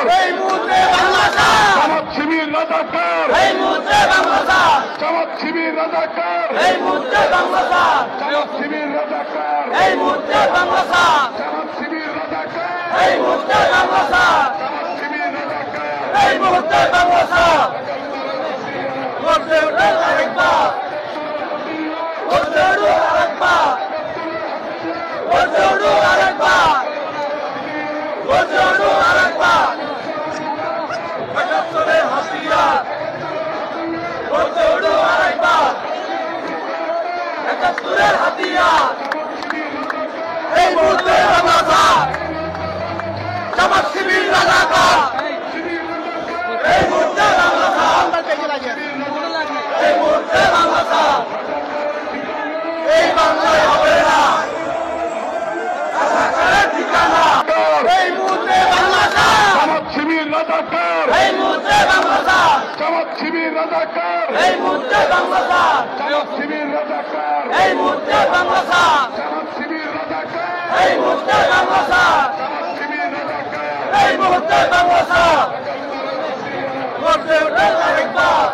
রাজাকার, এই মুহূর্তে বাংলা ছাড়, জামাত শিবির রাজাকার, এই মুহূর্তে বাংলা ছাড়, জামাত শিবির রাজাকার, এই মুহূর্তে বাংলা ছাড়, জামাত শিবির রাজাকার, এই মুহূর্তে বাংলা ছাড়, জামাত শিবির রাজাকার, এই মুহূর্তে বাংলা ছাড়, জামাত শিবির রাজাকার, এই মুহূর্তে বাংলা ছাড়। গর্জে উঠুন আরেকবার, গর্জে উঠুন আরেকবার, গর্জে উঠুন আরেকবার, গর্জে উঠুন আরেকবার। একাত্তরের হাতিয়ার, গর্জে উঠুন আরেকবার, একাত্তরের হাতিয়ার। এই মুহূর্তে বাংলা ছাড়, জামাত শিবির রাজাকার, এই মুহূর্তে বাংলা ছাড়, এই মুহূর্তে বাংলা ছাড়। এই বাংলায় হবে না রাজাকারের ঠিকানা, এই মুহূর্তে বাংলা ছাড়, জামাত শিবির রাজাকার, এই মুহূর্তে বাংলা ছাড়, জামাত শিবির রাজাকার, এই মুহূর্তে বাংলা ছাড়, জামাত শিবির রাজাকার, এই মুহূর্তে বাংলা ছাড়, জামাত শিবির রাজাকার, এই মুহূর্তে বাংলা ছাড়, জামাত শিবির রাজাকার, এই মুহূর্তে বাংলা ছাড়। গর্জে উঠুন আরেকবার,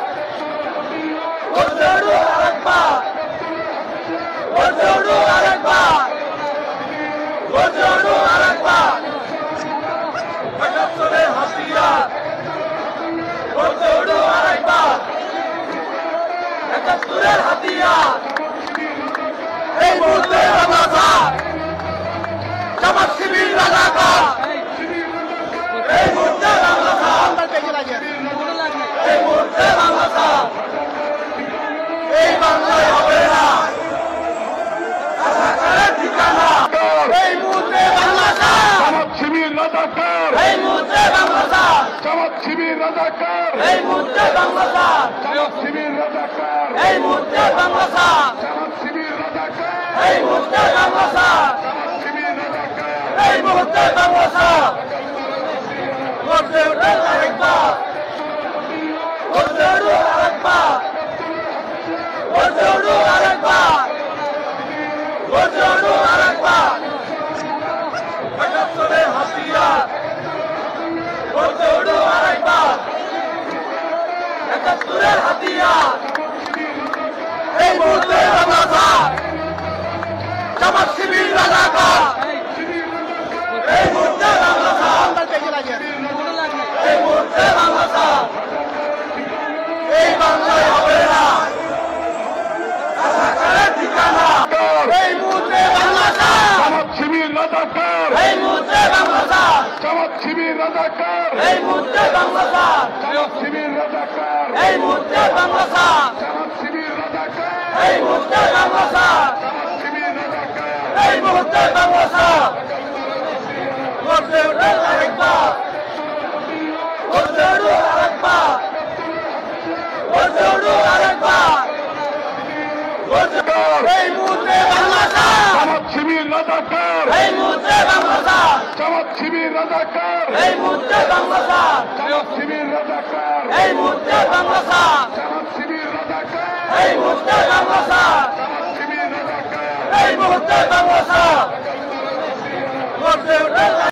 গর্জে উঠুন আরেকবার, গর্জে উঠুন আরেকবার, গর্জে উঠুন আরেকবার। একাত্তরের হাতিয়ার, গর্জে উঠুন আরেকবার, একাত্তরের হাতিয়ার। এই মুহূর্তে বাংলা ছাড়, জামাত শিবির রাজাকার, এই মুহূর্তে বাংলা ছাড়, এই মুহূর্তে বাংলা ছাড়। এই বাংলায় হবে না রাজাকারের ঠিকানা, এই মুহূর্তে বাংলা ছাড়, জামাত শিবির রাজাকার, এই মুহূর্তে বাংলা ছাড়, জামাত শিবির রাজাকার, এই মুহূর্তে বাংলা ছাড়, জামাত শিবির রাজাকার, এই মুহূর্তে বাংলা ছাড়, জামাত শিবির রাজাকার, এই মুহূর্তে বাংলা ছাড়, জামাত শিবির রাজাকার, এই মুহূর্তে বাংলা ছাড়। গর্জে উঠুন আরেকবার, গর্জে উঠুন আরেকবার, গর্জে উঠুন আরেকবার, গর্জে উঠুন আরেকবার। একাত্তরের হাতিয়ার, গর্জে উঠুন আরেকবার, একাত্তরের হাতিয়ার। এই মুহূর্তে বাংলা ছাড়, জামাত শিবির রাজাকার, এই মুহূর্তে বাংলা ছাড়, এই মুহূর্তে বাংলা ছাড়। এই বাংলায় হবে না রাজাকারের ঠিকানা, এই মুহূর্তে বাংলা ছাড়, জামাত শিবির রাজাকার, এই মুহূর্তে বাংলা ছাড়, জামাত শিবির রাজাকার, এই মুহূর্তে বাংলা ছাড়, জামাত শিবির রাজাকার, এই মুহূর্তে বাংলা ছাড়, জামাত শিবির রাজাকার, এই মুহূর্তে বাংলা ছাড়, জামাত শিবির রাজাকার, এই মুহূর্তে বাংলা ছাড়। গর্জে উঠুন আরেকবার, গর্জে উঠুন আরেকবার, গর্জে উঠুন আরেকবার, গর্জে। এই মুহূর্তে বাংলা ছাড়, জামাত শিবির রাজাকার, এই মুহূর্তে বাংলা ছাড়, জামাত শিবির রাজাকার, এই মুহূর্তে বাংলা ছাড়, জামাত শিবির রাজাকার, এই মুহূর্তে বাংলা ছাড়, জামাত শিবির রাজাকার, এই মুহূর্তে বাংলা ছাড়, জামাত শিবির রাজাকার, এই মুহূর্তে বাংলা ছাড়। গর্জে উঠুন